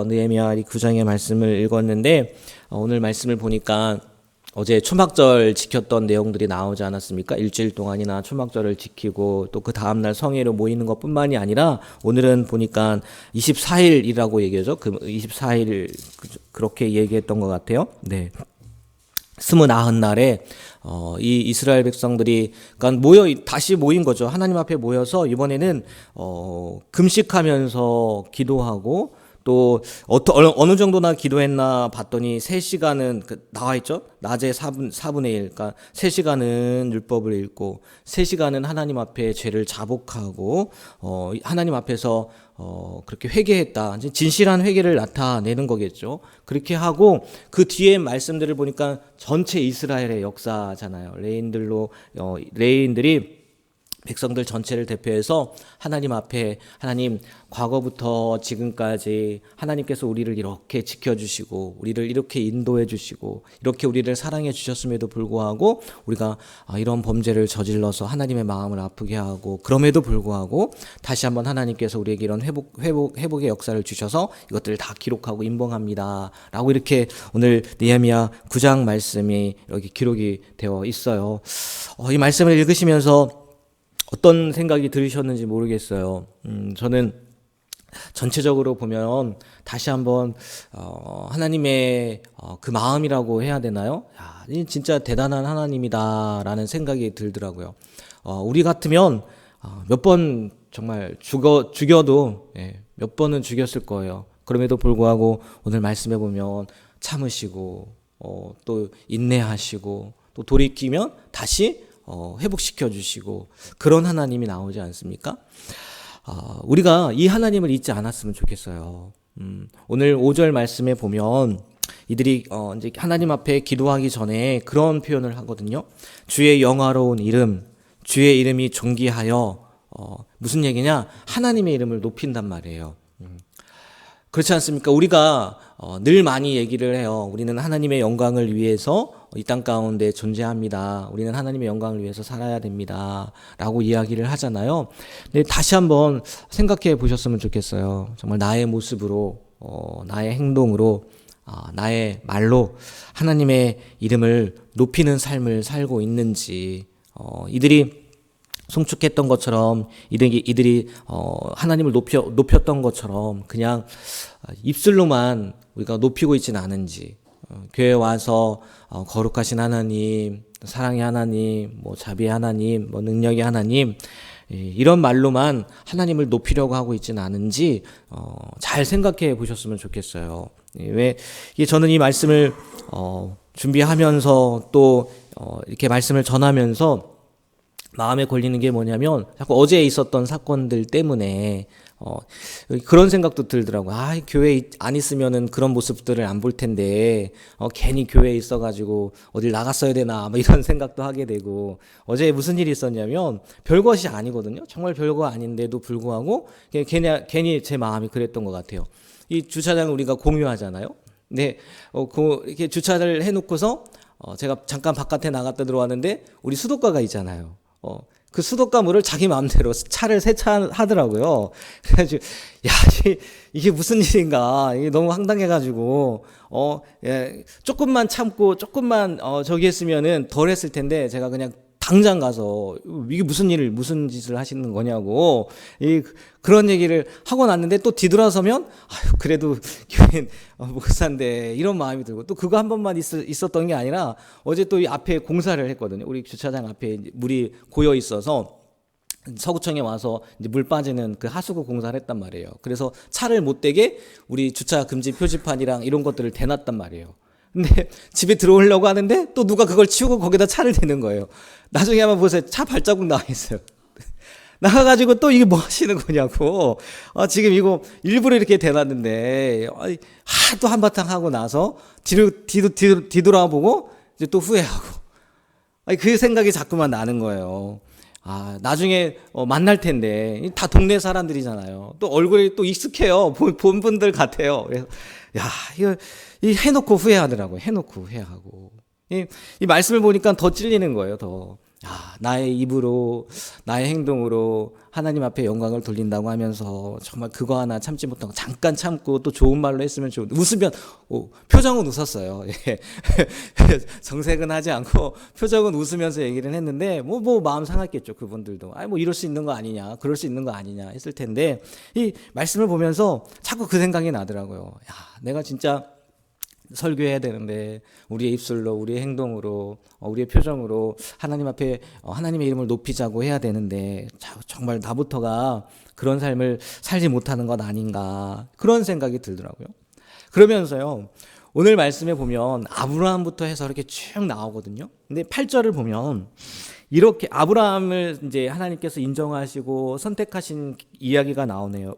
느헤미야 9장의 말씀을 읽었는데 오늘 말씀을 보니까 어제 초막절 지켰던 내용들이 나오지 않았습니까? 일주일 동안이나 초막절을 지키고 또 그 다음날 성회로 모이는 것뿐만이 아니라 오늘은 보니까 24일이라고 얘기하죠. 그 24일 그렇게 얘기했던 것 같아요. 네. 29날에 이 이스라엘 백성들이 그러니까 다시 모인 거죠. 하나님 앞에 모여서 이번에는 금식하면서 기도하고 또 어느 정도나 기도했나 봤더니 3시간은 나와 있죠. 낮에 4분의 1, 그러니까 3시간은 율법을 읽고 3시간은 하나님 앞에 죄를 자복하고 하나님 앞에서 그렇게 회개했다. 진실한 회개를 나타내는 거겠죠. 그렇게 하고 그 뒤에 말씀들을 보니까 전체 이스라엘의 역사잖아요. 레인들이 백성들 전체를 대표해서 하나님 앞에 하나님 과거부터 지금까지 하나님께서 우리를 이렇게 지켜주시고 우리를 이렇게 인도해 주시고 이렇게 우리를 사랑해 주셨음에도 불구하고 우리가 이런 범죄를 저질러서 하나님의 마음을 아프게 하고 그럼에도 불구하고 다시 한번 하나님께서 우리에게 이런 회복의 역사를 주셔서 이것들을 다 기록하고 인봉합니다 라고 이렇게 오늘 느헤미야 9장 말씀이 여기 기록이 되어 있어요. 이 말씀을 읽으시면서 어떤 생각이 들으셨는지 모르겠어요. 저는 전체적으로 보면 다시 한번 하나님의 그 마음이라고 해야 되나요? 진짜 대단한 하나님이다라는 생각이 들더라고요. 우리 같으면 몇 번 정말 죽여도 몇 번은 죽였을 거예요. 그럼에도 불구하고 오늘 말씀해 보면 참으시고 또 인내하시고 또 돌이키면 다시 회복시켜 주시고 그런 하나님이 나오지 않습니까? 우리가 이 하나님을 잊지 않았으면 좋겠어요. 오늘 5절 말씀에 보면 이들이 이제 하나님 앞에 기도하기 전에 그런 표현을 하거든요. 주의 영화로운 이름, 주의 이름이 존귀하여 무슨 얘기냐? 하나님의 이름을 높인단 말이에요. 그렇지 않습니까? 우리가 늘 많이 얘기를 해요. 우리는 하나님의 영광을 위해서 이 땅 가운데 존재합니다. 우리는 하나님의 영광을 위해서 살아야 됩니다. 라고 이야기를 하잖아요. 근데 다시 한번 생각해 보셨으면 좋겠어요. 정말 나의 모습으로, 나의 행동으로, 나의 말로 하나님의 이름을 높이는 삶을 살고 있는지, 이들이 송축했던 것처럼 이들이 하나님을 높였던 것처럼 그냥 입술로만 우리가 높이고 있지는 않은지 교회에 와서 거룩하신 하나님, 사랑의 하나님, 자비의 하나님, 능력의 하나님 이런 말로만 하나님을 높이려고 하고 있지는 않은지 잘 생각해 보셨으면 좋겠어요. 왜 저는 이 말씀을 준비하면서 또 이렇게 말씀을 전하면서 마음에 걸리는 게 뭐냐면 자꾸 어제 있었던 사건들 때문에 그런 생각도 들더라고요. 교회에 안 있으면은 그런 모습들을 안 볼 텐데 괜히 교회에 있어가지고 어딜 나갔어야 되나 이런 생각도 하게 되고 어제 무슨 일이 있었냐면 별것이 아니거든요. 정말 별거 아닌데도 불구하고 괜히 제 마음이 그랬던 것 같아요. 이 주차장을 우리가 공유하잖아요. 근데 이렇게 주차를 해놓고서 제가 잠깐 바깥에 나갔다 들어왔는데 우리 수도가가 있잖아요. 그 수도가 물을 자기 마음대로 차를 세차하더라고요. 그래가지고, 이게 무슨 일인가. 이게 너무 황당해가지고, 조금만 참고, 조금만, 저기 했으면은 덜 했을 텐데, 제가 그냥 당장 가서, 이게 무슨 짓을 하시는 거냐고, 그런 얘기를 하고 났는데 또 뒤돌아서면, 그래도 교회는 목사인데, 이런 마음이 들고, 또 그거 한 번만 있었던 게 아니라, 어제 또 이 앞에 공사를 했거든요. 우리 주차장 앞에 물이 고여 있어서, 서구청에 와서 이제 물 빠지는 그 하수구 공사를 했단 말이에요. 그래서 차를 못 대게 우리 주차 금지 표지판이랑 이런 것들을 대놨단 말이에요. 근데 집에 들어오려고 하는데 또 누가 그걸 치우고 거기다 차를 대는 거예요. 나중에 한번 보세요. 차 발자국 나와 있어요. 나가가지고 또 이게 뭐 하시는 거냐고. 지금 이거 일부러 이렇게 대놨는데, 또 한바탕 하고 나서 뒤돌아보고 이제 또 후회하고. 그 생각이 자꾸만 나는 거예요. 나중에 만날 텐데 다 동네 사람들이잖아요. 또 얼굴이 또 익숙해요. 본 분들 같아요. 그래서 이거 해놓고 후회하더라고요. 해놓고 후회하고 이 말씀을 보니까 더 찔리는 거예요. 더 나의 입으로, 나의 행동으로 하나님 앞에 영광을 돌린다고 하면서 정말 그거 하나 참지 못하고 잠깐 참고 또 좋은 말로 했으면 좋은데, 웃으면, 표정은 웃었어요. 예. 정색은 하지 않고 표정은 웃으면서 얘기를 했는데, 뭐 마음 상했겠죠. 그분들도. 뭐 이럴 수 있는 거 아니냐, 그럴 수 있는 거 아니냐 했을 텐데, 이 말씀을 보면서 자꾸 그 생각이 나더라고요. 내가 진짜 설교해야 되는데 우리의 입술로, 우리의 행동으로, 우리의 표정으로 하나님 앞에 하나님의 이름을 높이자고 해야 되는데 정말 나부터가 그런 삶을 살지 못하는 것 아닌가, 그런 생각이 들더라고요. 그러면서요, 오늘 말씀에 보면 아브라함부터 해서 이렇게 쭉 나오거든요. 근데 8절을 보면 이렇게 아브라함을 이제 하나님께서 인정하시고 선택하신 이야기가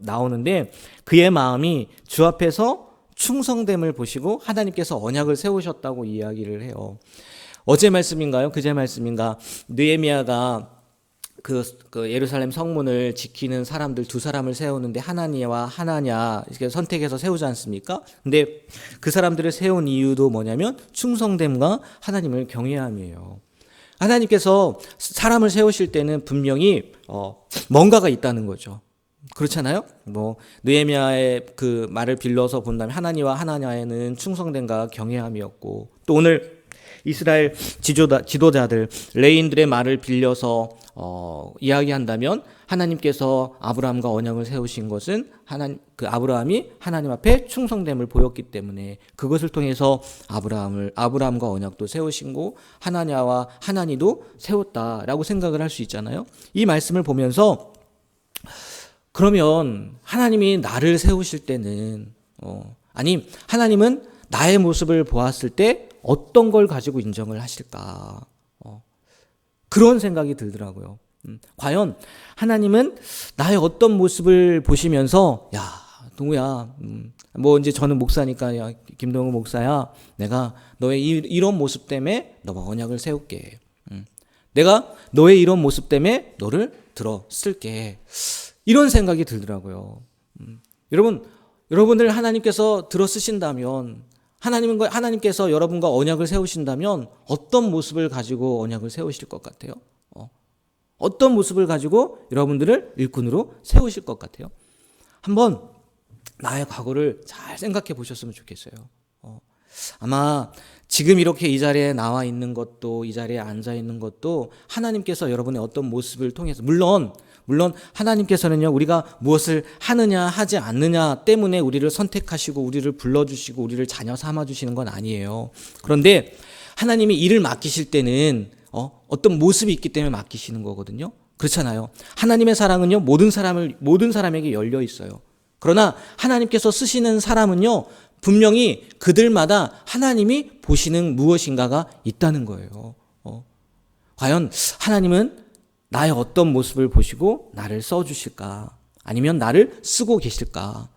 나오는데, 그의 마음이 주 앞에서 충성됨을 보시고 하나님께서 언약을 세우셨다고 이야기를 해요. 어제 말씀인가요? 그제 말씀인가? 느헤미야가 그 예루살렘 성문을 지키는 사람들 두 사람을 세우는데 하나니와 하나냐 이렇게 선택해서 세우지 않습니까? 근데 그 사람들을 세운 이유도 뭐냐면 충성됨과 하나님을 경외함이에요. 하나님께서 사람을 세우실 때는 분명히 뭔가가 있다는 거죠. 그렇잖아요. 느헤미야의 그 말을 빌려서 본다면 하나니와 하나냐에는 충성됨과 경외함이었고, 또 오늘 이스라엘 지도자들 레인들의 말을 빌려서 이야기한다면 하나님께서 아브라함과 언약을 세우신 것은 아브라함이 하나님 앞에 충성됨을 보였기 때문에 그것을 통해서 아브라함과 언약도 세우시고 하나냐와 하나니도 세웠다라고 생각을 할 수 있잖아요. 이 말씀을 보면서 그러면 하나님이 나를 세우실 때는 하나님은 나의 모습을 보았을 때 어떤 걸 가지고 인정을 하실까? 그런 생각이 들더라고요. 과연 하나님은 나의 어떤 모습을 보시면서 동우야, 이제 저는 목사니까, 김동우 목사야, 내가 너의 이런 모습 때문에 너와 언약을 세울게. 내가 너의 이런 모습 때문에 너를 들어 쓸게. 이런 생각이 들더라고요. 여러분들 하나님께서 들어 쓰신다면, 하나님께서 여러분과 언약을 세우신다면 어떤 모습을 가지고 언약을 세우실 것 같아요? 어떤 모습을 가지고 여러분들을 일꾼으로 세우실 것 같아요? 한번 나의 과거를 잘 생각해 보셨으면 좋겠어요. 아마 지금 이렇게 이 자리에 나와 있는 것도, 이 자리에 앉아 있는 것도 하나님께서 여러분의 어떤 모습을 통해서, 물론 하나님께서는요, 우리가 무엇을 하느냐 하지 않느냐 때문에 우리를 선택하시고 우리를 불러주시고 우리를 자녀 삼아주시는 건 아니에요. 그런데 하나님이 일을 맡기실 때는 어떤 모습이 있기 때문에 맡기시는 거거든요. 그렇잖아요. 하나님의 사랑은요, 모든 사람에게 열려 있어요. 그러나 하나님께서 쓰시는 사람은요, 분명히 그들마다 하나님이 보시는 무엇인가가 있다는 거예요. 과연 하나님은 나의 어떤 모습을 보시고 나를 써주실까? 아니면 나를 쓰고 계실까?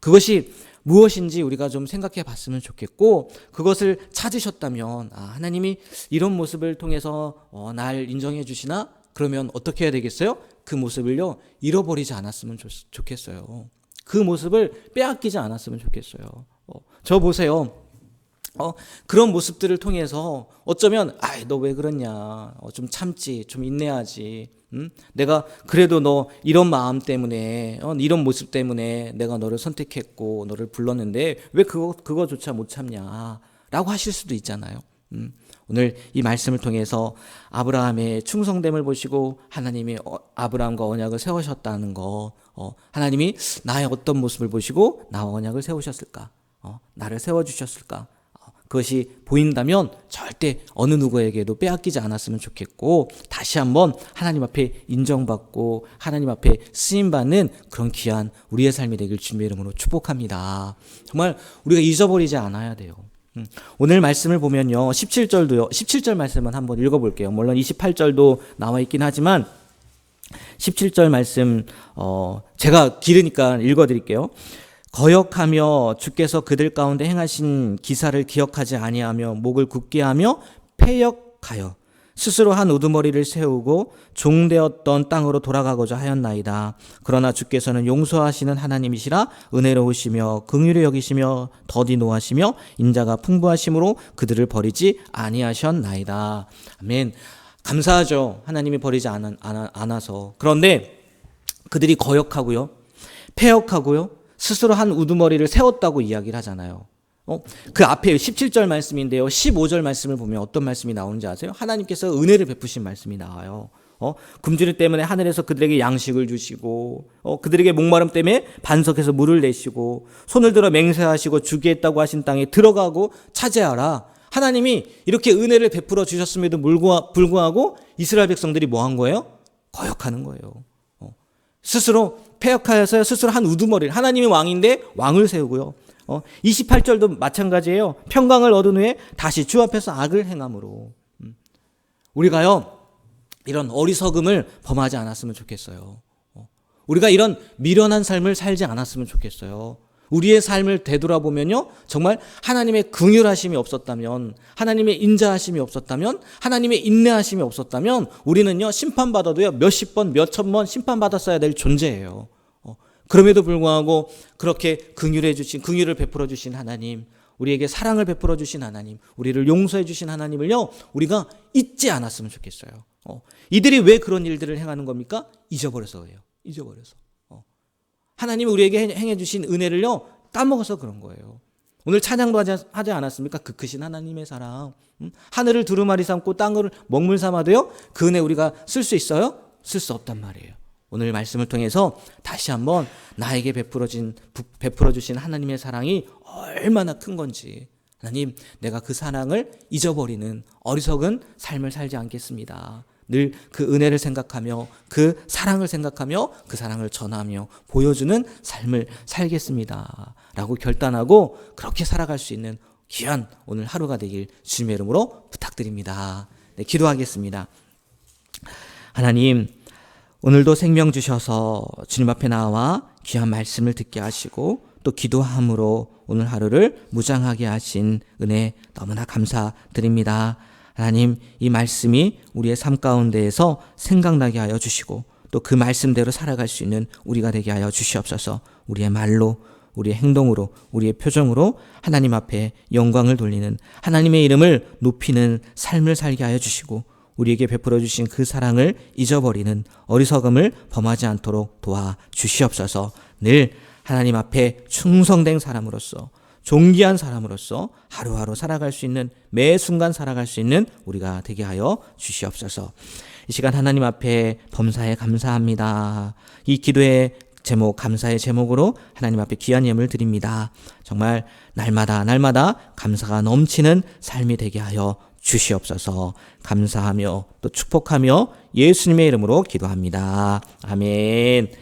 그것이 무엇인지 우리가 좀 생각해 봤으면 좋겠고, 그것을 찾으셨다면 하나님이 이런 모습을 통해서 날 인정해 주시나? 그러면 어떻게 해야 되겠어요? 그 모습을요, 잃어버리지 않았으면 좋겠어요. 그 모습을 빼앗기지 않았으면 좋겠어요. 저 보세요. 그런 모습들을 통해서 어쩌면 너 왜 그러냐, 좀 참지, 좀 인내하지, 내가 그래도 너 이런 마음 때문에, 이런 모습 때문에 내가 너를 선택했고 너를 불렀는데 왜 그거조차 못 참냐 라고 하실 수도 있잖아요. 오늘 이 말씀을 통해서 아브라함의 충성됨을 보시고 하나님이 아브라함과 언약을 세우셨다는 거, 하나님이 나의 어떤 모습을 보시고 나와 언약을 세우셨을까, 나를 세워주셨을까, 그것이 보인다면 절대 어느 누구에게도 빼앗기지 않았으면 좋겠고, 다시 한번 하나님 앞에 인정받고 하나님 앞에 쓰임받는 그런 귀한 우리의 삶이 되길 주님의 이름으로 축복합니다. 정말 우리가 잊어버리지 않아야 돼요. 오늘 말씀을 보면요, 17절 말씀은 한번 읽어볼게요. 물론 28절도 나와 있긴 하지만 17절 말씀 제가 길으니까 읽어드릴게요. 거역하며 주께서 그들 가운데 행하신 기사를 기억하지 아니하며 목을 굳게 하며 패역하여 스스로 한 우두머리를 세우고 종되었던 땅으로 돌아가고자 하였나이다. 그러나 주께서는 용서하시는 하나님이시라 은혜로우시며 긍휼히 여기시며 더디 노하시며 인자가 풍부하심으로 그들을 버리지 아니하셨나이다. 아멘. 감사하죠. 하나님이 버리지 않아서. 그런데 그들이 거역하고요, 패역하고요, 스스로 한 우두머리를 세웠다고 이야기를 하잖아요. 그 앞에 17절 말씀인데요, 15절 말씀을 보면 어떤 말씀이 나오는지 아세요? 하나님께서 은혜를 베푸신 말씀이 나와요. 굶주림 때문에 하늘에서 그들에게 양식을 주시고, 그들에게 목마름 때문에 반석에서 물을 내시고, 손을 들어 맹세하시고 주겠다고 하신 땅에 들어가고 차지하라. 하나님이 이렇게 은혜를 베풀어 주셨음에도 불구하고 이스라엘 백성들이 뭐 한 거예요? 거역하는 거예요. 스스로 패역하여서 스스로 한 우두머리를, 하나님이 왕인데 왕을 세우고요. 28절도 마찬가지예요. 평강을 얻은 후에 다시 주 앞에서 악을 행함으로. 우리가요, 이런 어리석음을 범하지 않았으면 좋겠어요. 우리가 이런 미련한 삶을 살지 않았으면 좋겠어요. 우리의 삶을 되돌아보면요, 정말 하나님의 긍휼하심이 없었다면, 하나님의 인자하심이 없었다면, 하나님의 인내하심이 없었다면 우리는요, 심판받아도요, 몇십 번, 몇천 번 심판받았어야 될 존재예요. 그럼에도 불구하고 그렇게 긍휼을 베풀어 주신 하나님, 우리에게 사랑을 베풀어 주신 하나님, 우리를 용서해 주신 하나님을요, 우리가 잊지 않았으면 좋겠어요. 이들이 왜 그런 일들을 행하는 겁니까? 잊어버려서예요. 잊어버려서. 하나님이 우리에게 행해 주신 은혜를요, 까먹어서 그런 거예요. 오늘 찬양도 하지 않았습니까? 그 크신 하나님의 사랑. 하늘을 두루마리 삼고 땅을 먹물 삼아도요, 그 은혜 우리가 쓸 수 있어요? 쓸 수 없단 말이에요. 오늘 말씀을 통해서 다시 한번 나에게 베풀어 주신 하나님의 사랑이 얼마나 큰 건지, 하나님, 내가 그 사랑을 잊어버리는 어리석은 삶을 살지 않겠습니다. 늘 그 은혜를 생각하며 그 사랑을 생각하며 그 사랑을 전하며 보여주는 삶을 살겠습니다 라고 결단하고 그렇게 살아갈 수 있는 귀한 오늘 하루가 되길 주님의 이름으로 부탁드립니다. 네, 기도하겠습니다. 하나님, 오늘도 생명 주셔서 주님 앞에 나와 귀한 말씀을 듣게 하시고 또 기도함으로 오늘 하루를 무장하게 하신 은혜 너무나 감사드립니다. 하나님, 이 말씀이 우리의 삶 가운데에서 생각나게 하여 주시고 또 그 말씀대로 살아갈 수 있는 우리가 되게 하여 주시옵소서. 우리의 말로, 우리의 행동으로, 우리의 표정으로 하나님 앞에 영광을 돌리는, 하나님의 이름을 높이는 삶을 살게 하여 주시고 우리에게 베풀어 주신 그 사랑을 잊어버리는 어리석음을 범하지 않도록 도와주시옵소서. 늘 하나님 앞에 충성된 사람으로서, 존귀한 사람으로서 하루하루 살아갈 수 있는, 매 순간 살아갈 수 있는 우리가 되게 하여 주시옵소서. 이 시간 하나님 앞에 범사에 감사합니다. 이 기도의 제목, 감사의 제목으로 하나님 앞에 귀한 예물 드립니다. 정말 날마다 감사가 넘치는 삶이 되게 하여 주시옵소서. 감사하며 또 축복하며 예수님의 이름으로 기도합니다. 아멘.